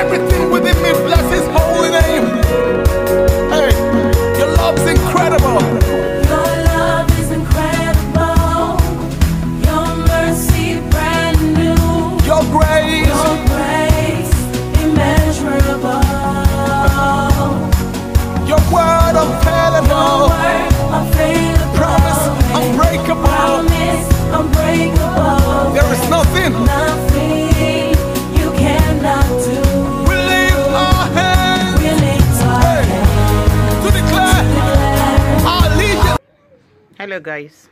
everything within me bless his holy name. Hey, your love's incredible. Your love is incredible. Your mercy brand new. Your grace Immeasurable. Your word unfailable. Promise unbreakable. There is nothing you cannot do. We lift our hands to declare our allegiance. Hello guys,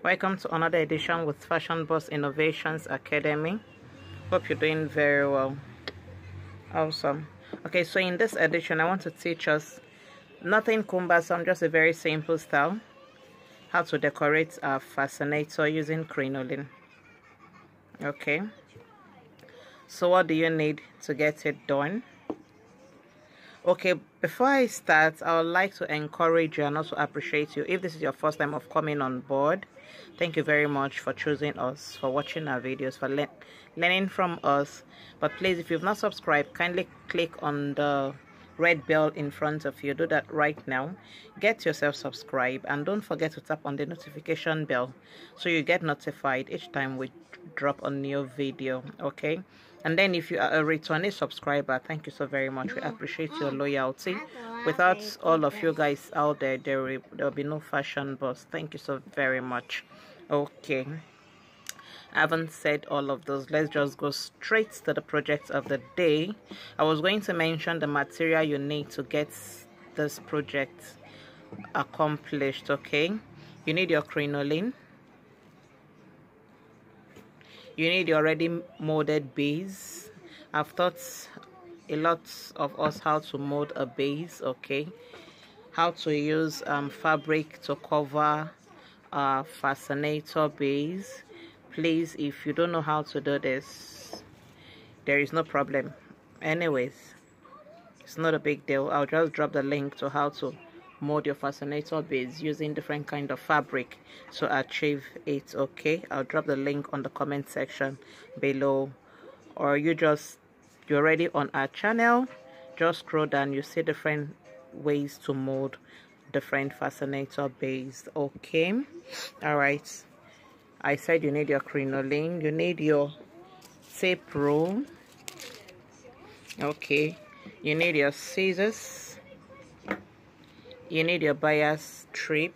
welcome to another edition with Fashion Boss Innovations Academy. Hope you're doing very well. Awesome. Okay, so in this edition I want to teach us nothing cumbersome, just a very simple style, how to decorate a fascinator using crinoline. Okay, so what do you need to get it done? Okay, before I start, I would like to encourage you and also appreciate you. If this is your first time of coming on board, thank you very much for choosing us, for watching our videos, for learning from us. But please, if you've not subscribed, kindly click on the red bell in front of you. Do that right now. Get yourself subscribed, and don't forget to tap on the notification bell so you get notified each time we drop a new video. Okay, and then if you are a returning subscriber, thank you so very much. We appreciate your loyalty. Without all of you guys out there, there will be no Fashion Boss. Thank you so very much. Okay, I haven't said all of those. Let's just go straight to the project of the day. I was going to mention the material you need to get this project accomplished. Okay, you need your crinoline, you need your already molded base. I've taught a lot of us how to mold a base. Okay, how to use fabric to cover a fascinator base. Please, if you don't know how to do this, there is no problem. Anyways, it's not a big deal. I'll just drop the link to how to mold your fascinator base using different kind of fabric to achieve it. Okay, I'll drop the link on the comment section below, or you're already on our channel, just scroll down, you see different ways to mold different fascinator base. Okay, all right, I said you need your crinoline, you need your tape rule. Okay, you need your scissors, you need your bias strip,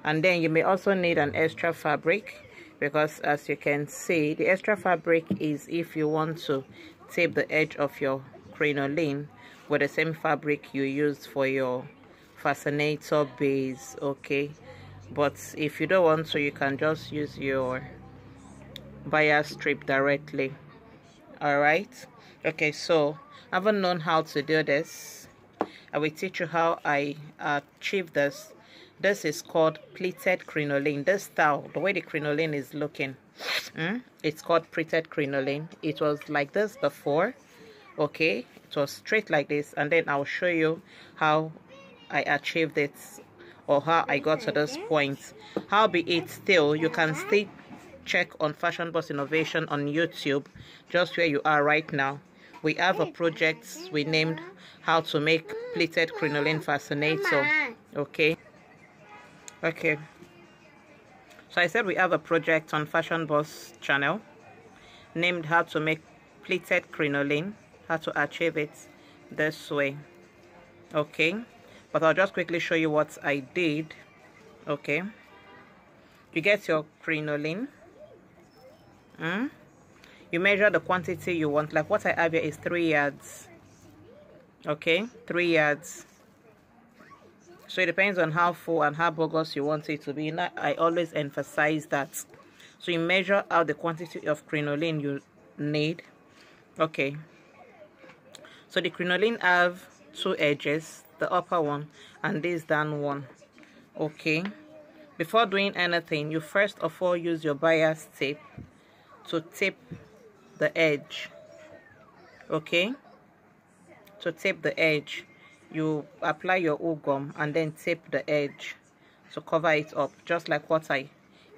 and then you may also need an extra fabric, because as you can see, the extra fabric is if you want to tape the edge of your crinoline with the same fabric you used for your fascinator base. Okay, but if you don't want to, you can just use your bias strip directly. All right, okay, so having known how to do this, I will teach you how I achieve this. This is called pleated crinoline. This style, the way the crinoline is looking, it's called pleated crinoline. It was like this before. Okay, it was straight like this, and then I'll show you how I achieved it, or how I got to this point. How be it still, you can still check on Fashion Boss Innovation on YouTube, just where you are right now. We have a project we named how to make pleated crinoline fascinator. Okay, so I said we have a project on Fashion Boss channel named how to make pleated crinoline, how to achieve it this way. Okay, but I'll just quickly show you what I did. Okay, you get your crinoline, you measure the quantity you want. Like what I have here is 3 yards. Okay, 3 yards. So it depends on how full and how bogus you want it to be. Now, I always emphasize that. So you measure out the quantity of crinoline you need. Okay, so the crinoline have 2 edges, the upper one and this down one. Okay, before doing anything, you first of all use your bias tape to tape the edge. Okay, to tape the edge, you apply your glue gum and then tape the edge to cover it up, just like what I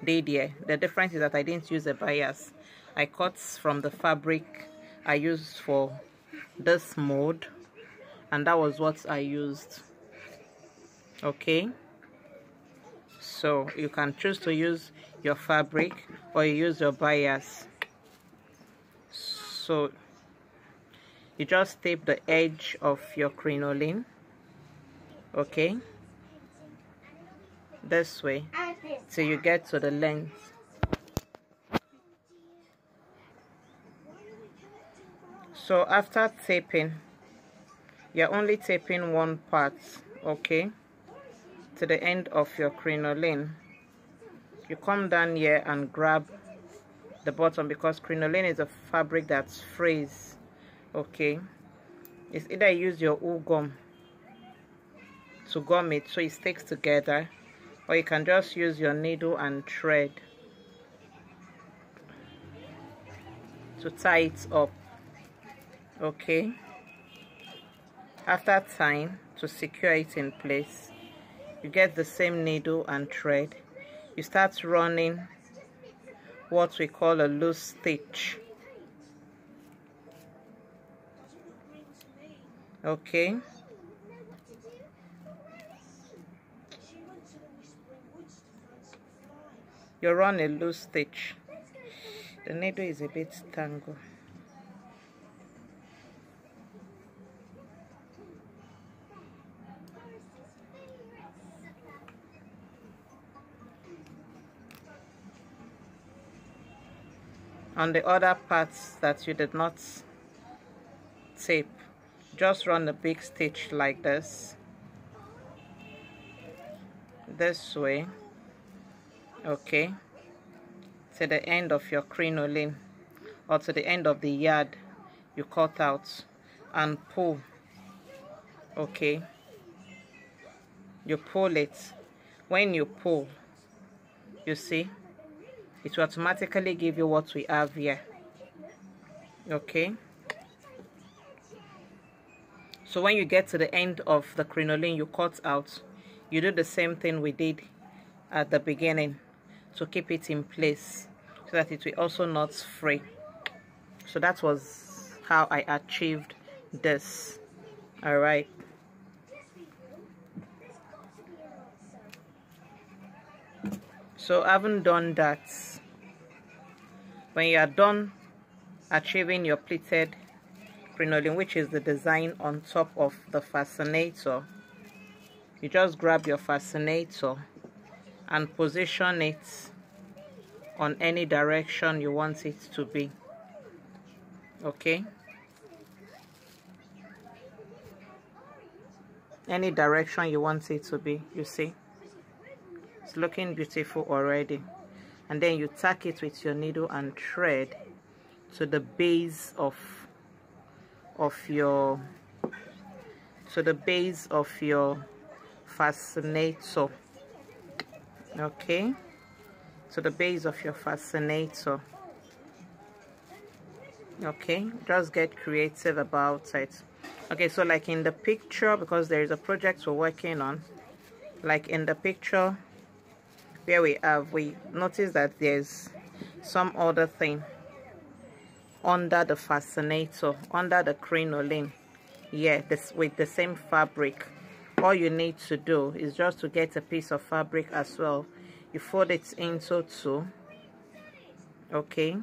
did here. The difference is that I didn't use a bias. I cut from the fabric I used for this mode, and that was what I used. Okay, so you can choose to use your fabric or you use your bias. So you just tape the edge of your crinoline, okay, this way till you get to the length. So after taping, you're only taping one part, okay, to the end of your crinoline. You come down here and grab the bottom, because crinoline is a fabric that's frizz, okay. It's either use your wool gum to gum it so it sticks together, or you can just use your needle and thread to tie it up, okay. After tying, to secure it in place, you get the same needle and thread. You start running what we call a loose stitch, okay. You run a loose stitch. The needle is a bit tangled. On the other parts that you did not tape, just run a big stitch like this way, okay, to the end of your crinoline or to the end of the yard you cut out, and pull, okay. You pull it. When you pull, you see it will automatically give you what we have here, okay. So when you get to the end of the crinoline you cut out, you do the same thing we did at the beginning to keep it in place so that it will also not fray. So that was how I achieved this. All right. So having done that, when you are done achieving your pleated crinoline, which is the design on top of the fascinator, you just grab your fascinator and position it on any direction you want it to be, okay. Any direction you want it to be, you see it's looking beautiful already. And then you tack it with your needle and thread to the base of your fascinator, okay, to the base of your fascinator, okay. Just get creative about it, okay. So like in the picture, because there is a project we're working on, like in the picture where we notice that there's some other thing under the fascinator, under the crinoline, yeah, this with the same fabric. All you need to do is just to get a piece of fabric as well. You fold it into two, okay.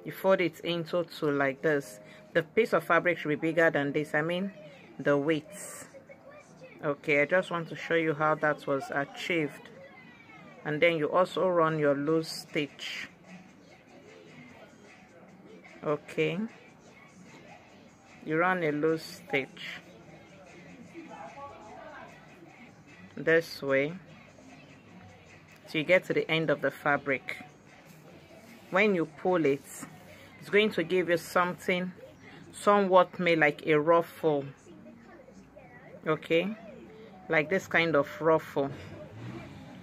You fold it into two like this. The piece of fabric should be bigger than this, I mean the width, okay. I just want to show you how that was achieved. And then you also run your loose stitch, okay. You run a loose stitch this way so you get to the end of the fabric. When you pull it, it's going to give you something somewhat made like a ruffle, okay, like this kind of ruffle,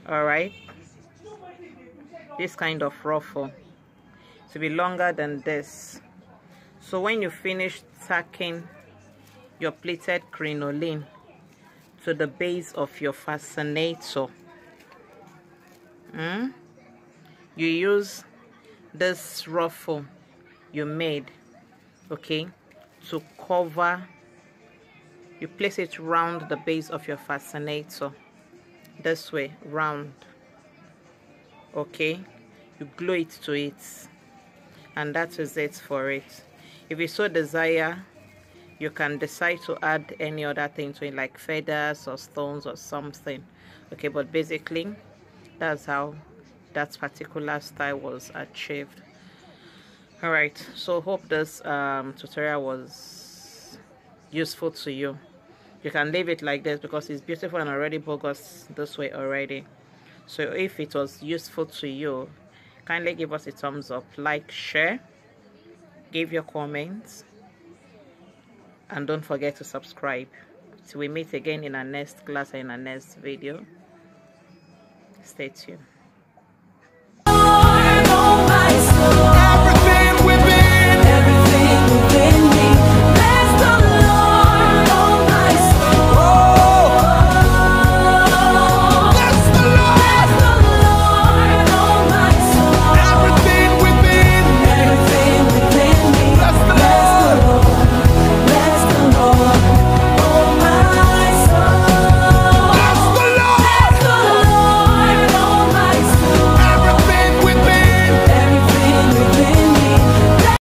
all right. This kind of ruffle to be longer than this. So when you finish tacking your pleated crinoline to the base of your fascinator, you use this ruffle you made okay, to cover. You place it round the base of your fascinator, this way, round, okay. You glue it to it, and that is it for it. If you so desire, you can decide to add any other thing to it, like feathers or stones or something, okay. But basically, that's how that particular style was achieved. All right, so hope this tutorial was useful to you. You can leave it like this because it's beautiful and already bogus this way already. So if it was useful to you, kindly give us a thumbs up, like, share, give your comments, and don't forget to subscribe. Till we meet again in our next class or in our next video, stay tuned.